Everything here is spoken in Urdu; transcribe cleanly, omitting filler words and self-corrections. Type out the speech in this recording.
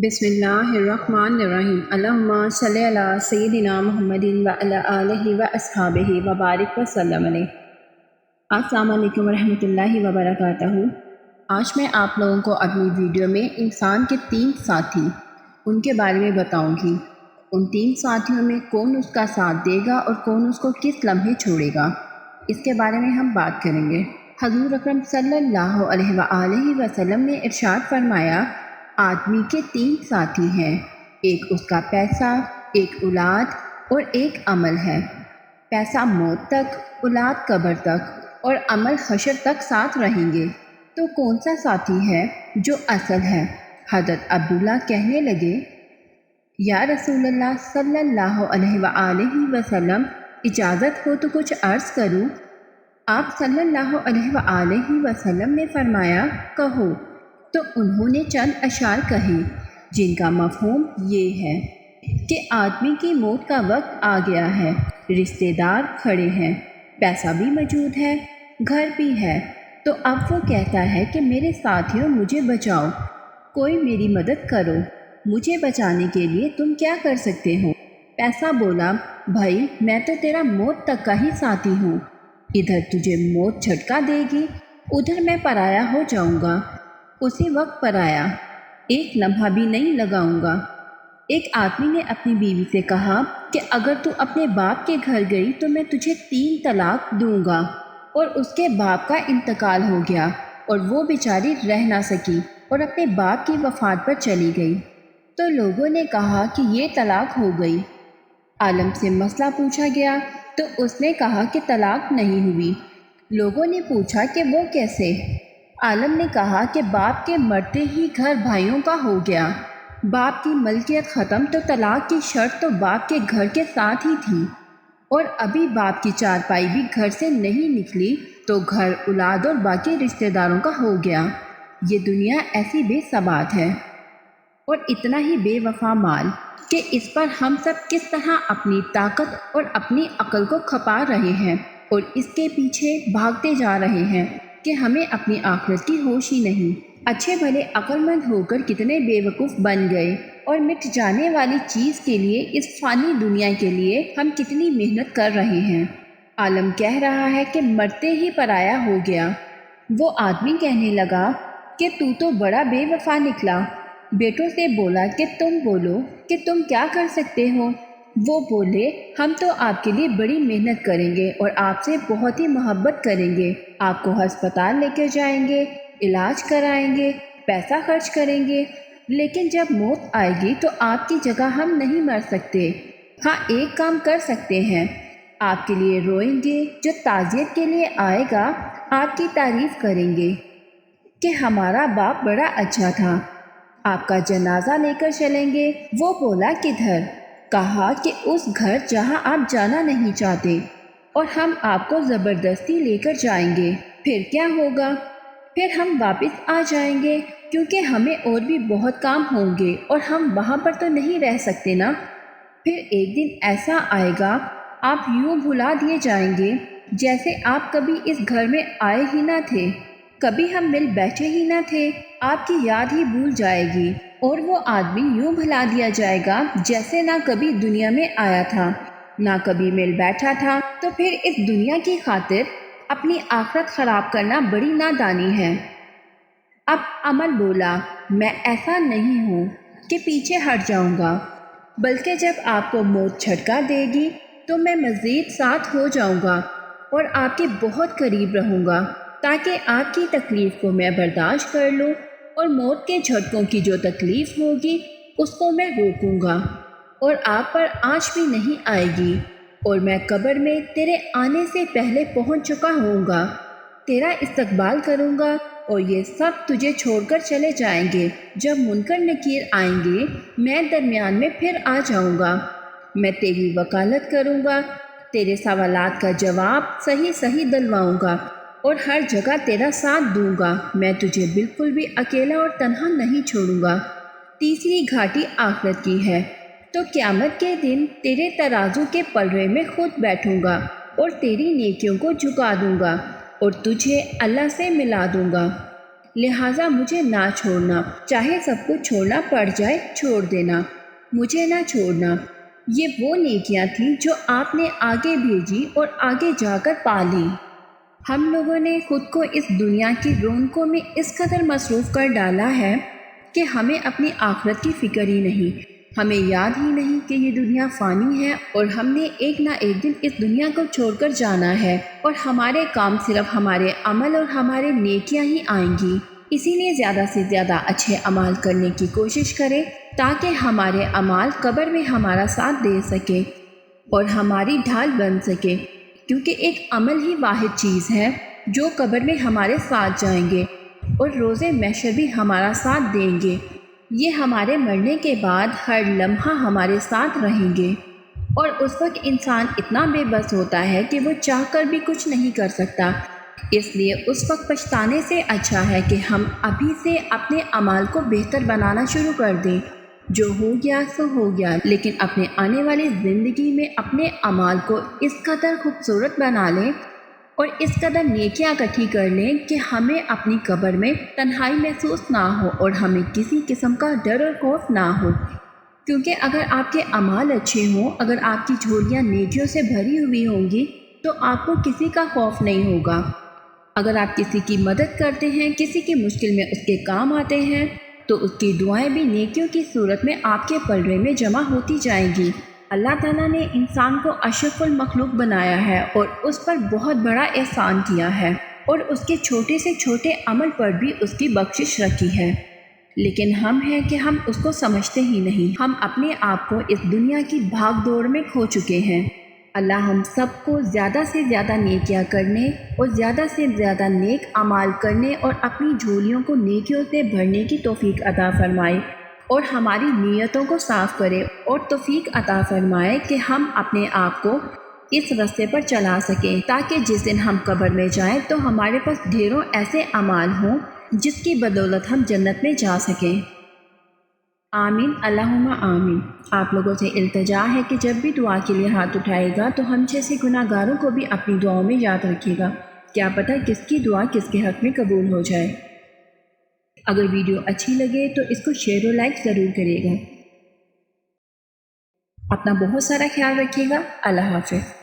بسم اللہ الرحمن الرحیم اللہم صلی علی سیدنا محمد وعلی آلہ واصحابہ وبارک وسلم علیہ۔ السلام علیکم ورحمۃ اللہ وبرکاتہ۔ آج میں آپ لوگوں کو اپنی ویڈیو میں انسان کے 3 ساتھی ان کے بارے میں بتاؤں گی۔ ان 3 ساتھیوں میں کون اس کا ساتھ دے گا اور کون اس کو کس لمحے چھوڑے گا، اس کے بارے میں ہم بات کریں گے۔ حضور اکرم صلی اللہ علیہ وآلہ وسلم نے ارشاد فرمایا، آدمی کے 3 ساتھی ہیں، ایک اس کا پیسہ، ایک اولاد اور ایک عمل ہے۔ پیسہ موت تک، اولاد قبر تک اور عمل حشر تک ساتھ رہیں گے، تو کون سا ساتھی ہے جو اصل ہے؟ حضرت عبداللہ کہنے لگے، یا رسول اللہ صلی اللہ علیہ وآلہ وسلم، اجازت ہو تو کچھ عرض کروں؟ آپ صلی اللہ علیہ وآلہ وسلم نے فرمایا، کہو۔ تو انہوں نے چند اشعار کہے جن کا مفہوم یہ ہے کہ آدمی کی موت کا وقت آ گیا ہے، رشتہ دار کھڑے ہیں، پیسہ بھی موجود ہے، گھر بھی ہے، تو اب وہ کہتا ہے کہ میرے ساتھیوں مجھے بچاؤ، کوئی میری مدد کرو، مجھے بچانے کے لیے تم کیا کر سکتے ہو؟ پیسہ بولا، بھائی میں تو تیرا موت تک کا ہی ساتھی ہوں، ادھر تجھے موت جھٹکا دے گی، ادھر میں پرایا ہو جاؤں گا، اسی وقت پرایا، ایک لمحہ بھی نہیں لگاؤں گا۔ ایک آدمی نے اپنی بیوی سے کہا کہ اگر تو اپنے باپ کے گھر گئی تو میں تجھے 3 طلاق دوں گا، اور اس کے باپ کا انتقال ہو گیا اور وہ بیچاری رہ نہ سکی اور اپنے باپ کی وفات پر چلی گئی، تو لوگوں نے کہا کہ یہ طلاق ہو گئی۔ عالم سے مسئلہ پوچھا گیا تو اس نے کہا کہ طلاق نہیں ہوئی۔ لوگوں نے پوچھا کہ وہ کیسے؟ عالم نے کہا کہ باپ کے مرتے ہی گھر بھائیوں کا ہو گیا، باپ کی ملکیت ختم تو طلاق کی شرط تو باپ کے گھر کے ساتھ ہی تھی، اور ابھی باپ کی چارپائی بھی گھر سے نہیں نکلی تو گھر، اولاد اور باقی رشتہ داروں کا ہو گیا۔ یہ دنیا ایسی بے ثبات ہے اور اتنا ہی بے وفا مال کہ اس پر ہم سب کس طرح اپنی طاقت اور اپنی عقل کو کھپا رہے ہیں اور اس کے پیچھے بھاگتے جا رہے ہیں کہ ہمیں اپنی آخرت کی ہوش ہی نہیں۔ اچھے بھلے عقل مند ہو کر کتنے بے وقوف بن گئے، اور مٹ جانے والی چیز کے لیے، اس فانی دنیا کے لیے ہم کتنی محنت کر رہے ہیں۔ عالم کہہ رہا ہے کہ مرتے ہی پرایا ہو گیا۔ وہ آدمی کہنے لگا کہ تو بڑا بے وفا نکلا۔ بیٹوں سے بولا کہ تم بولو کہ تم کیا کر سکتے ہو؟ وہ بولے، ہم تو آپ کے لیے بڑی محنت کریں گے اور آپ سے بہت ہی محبت کریں گے، آپ کو ہسپتال لے کر جائیں گے، علاج کرائیں گے، پیسہ خرچ کریں گے، لیکن جب موت آئے گی تو آپ کی جگہ ہم نہیں مر سکتے۔ ہاں ایک کام کر سکتے ہیں، آپ کے لیے روئیں گے، جو تعزیت کے لیے آئے گا آپ کی تعریف کریں گے کہ ہمارا باپ بڑا اچھا تھا، آپ کا جنازہ لے کر چلیں گے۔ وہ بولا، کدھر؟ کہا کہ اس گھر جہاں آپ جانا نہیں چاہتے، اور ہم آپ کو زبردستی لے کر جائیں گے۔ پھر کیا ہوگا؟ پھر ہم واپس آ جائیں گے، کیونکہ ہمیں اور بھی بہت کام ہوں گے اور ہم وہاں پر تو نہیں رہ سکتے نا۔ پھر ایک دن ایسا آئے گا آپ یوں بھلا دیے جائیں گے جیسے آپ کبھی اس گھر میں آئے ہی نہ تھے، کبھی ہم مل بیٹھے ہی نہ تھے، آپ کی یاد ہی بھول جائے گی، اور وہ آدمی یوں بھلا دیا جائے گا جیسے نہ کبھی دنیا میں آیا تھا، نہ کبھی مل بیٹھا تھا۔ تو پھر اس دنیا کی خاطر اپنی آخرت خراب کرنا بڑی نادانی ہے۔ اب عمل بولا، میں ایسا نہیں ہوں کہ پیچھے ہٹ جاؤں گا، بلکہ جب آپ کو موت جھٹکا دے گی تو میں مزید ساتھ ہو جاؤں گا اور آپ کے بہت قریب رہوں گا، تاکہ آپ کی تکلیف کو میں برداشت کر لوں، اور موت کے جھٹکوں کی جو تکلیف ہوگی اس کو میں روکوں گا، اور آپ پر آنچ بھی نہیں آئے گی، اور میں قبر میں تیرے آنے سے پہلے پہنچ چکا ہوں گا، تیرا استقبال کروں گا، اور یہ سب تجھے چھوڑ کر چلے جائیں گے۔ جب منکر نکیر آئیں گے میں درمیان میں پھر آ جاؤں گا، میں تیری وکالت کروں گا، تیرے سوالات کا جواب صحیح صحیح دلواؤں گا، اور ہر جگہ تیرا ساتھ دوں گا، میں تجھے بالکل بھی اکیلا اور تنہا نہیں چھوڑوں گا۔ تیسری گھاٹی آخرت کی ہے، تو قیامت کے دن تیرے ترازو کے پلڑے میں خود بیٹھوں گا اور تیری نیکیوں کو جھکا دوں گا اور تجھے اللہ سے ملا دوں گا، لہٰذا مجھے نہ چھوڑنا، چاہے سب کچھ چھوڑنا پڑ جائے چھوڑ دینا، مجھے نہ چھوڑنا۔ یہ وہ نیکیاں تھیں جو آپ نے آگے بھیجی اور آگے جا کر پا لی۔ ہم لوگوں نے خود کو اس دنیا کی رونقوں میں اس قدر مصروف کر ڈالا ہے کہ ہمیں اپنی آخرت کی فکر ہی نہیں، ہمیں یاد ہی نہیں کہ یہ دنیا فانی ہے اور ہم نے ایک نہ ایک دن اس دنیا کو چھوڑ کر جانا ہے، اور ہمارے کام صرف ہمارے عمل اور ہمارے نیکیاں ہی آئیں گی۔ اسی لیے زیادہ سے زیادہ اچھے اعمال کرنے کی کوشش کریں تاکہ ہمارے اعمال قبر میں ہمارا ساتھ دے سکے اور ہماری ڈھال بن سکے، کیونکہ ایک عمل ہی واحد چیز ہے جو قبر میں ہمارے ساتھ جائیں گے اور روز محشر بھی ہمارا ساتھ دیں گے۔ یہ ہمارے مرنے کے بعد ہر لمحہ ہمارے ساتھ رہیں گے، اور اس وقت انسان اتنا بے بس ہوتا ہے کہ وہ چاہ کر بھی کچھ نہیں کر سکتا۔ اس لیے اس وقت پچھتانے سے اچھا ہے کہ ہم ابھی سے اپنے اعمال کو بہتر بنانا شروع کر دیں۔ جو ہو گیا سو ہو گیا، لیکن اپنے آنے والی زندگی میں اپنے اعمال کو اس قدر خوبصورت بنا لیں اور اس قدر نیکیاں اکٹھی کر لیں کہ ہمیں اپنی قبر میں تنہائی محسوس نہ ہو اور ہمیں کسی قسم کا ڈر اور خوف نہ ہو، کیونکہ اگر آپ کے اعمال اچھے ہوں، اگر آپ کی جھولیاں نیکیوں سے بھری ہوئی ہوں گی تو آپ کو کسی کا خوف نہیں ہوگا۔ اگر آپ کسی کی مدد کرتے ہیں، کسی کی مشکل میں اس کے کام آتے ہیں، تو اس کی دعائیں بھی نیکیوں کی صورت میں آپ کے پلڑے میں جمع ہوتی جائیں گی۔ اللہ تعالیٰ نے انسان کو اشرف المخلوق بنایا ہے اور اس پر بہت بڑا احسان کیا ہے، اور اس کے چھوٹے سے چھوٹے عمل پر بھی اس کی بخشش رکھی ہے، لیکن ہم ہیں کہ ہم اس کو سمجھتے ہی نہیں۔ ہم اپنے آپ کو اس دنیا کی بھاگ دوڑ میں کھو چکے ہیں۔ اللہ ہم سب کو زیادہ سے زیادہ نیکیاں کرنے اور زیادہ سے زیادہ نیک اعمال کرنے اور اپنی جھولیوں کو نیکیوں سے بھرنے کی توفیق عطا فرمائے، اور ہماری نیتوں کو صاف کرے اور توفیق عطا فرمائے کہ ہم اپنے آپ کو اس راستے پر چلا سکیں، تاکہ جس دن ہم قبر میں جائیں تو ہمارے پاس ڈھیروں ایسے اعمال ہوں جس کی بدولت ہم جنت میں جا سکیں۔ آمین، اللہم آمین۔ آپ لوگوں سے التجا ہے کہ جب بھی دعا کے لیے ہاتھ اٹھائے گا تو ہم جیسے گناہ گاروں کو بھی اپنی دعاؤں میں یاد رکھے گا، کیا پتہ کس کی دعا کس کے حق میں قبول ہو جائے۔ اگر ویڈیو اچھی لگے تو اس کو شیئر و لائک ضرور کرے گا۔ اپنا بہت سارا خیال رکھیے گا۔ اللہ حافظ۔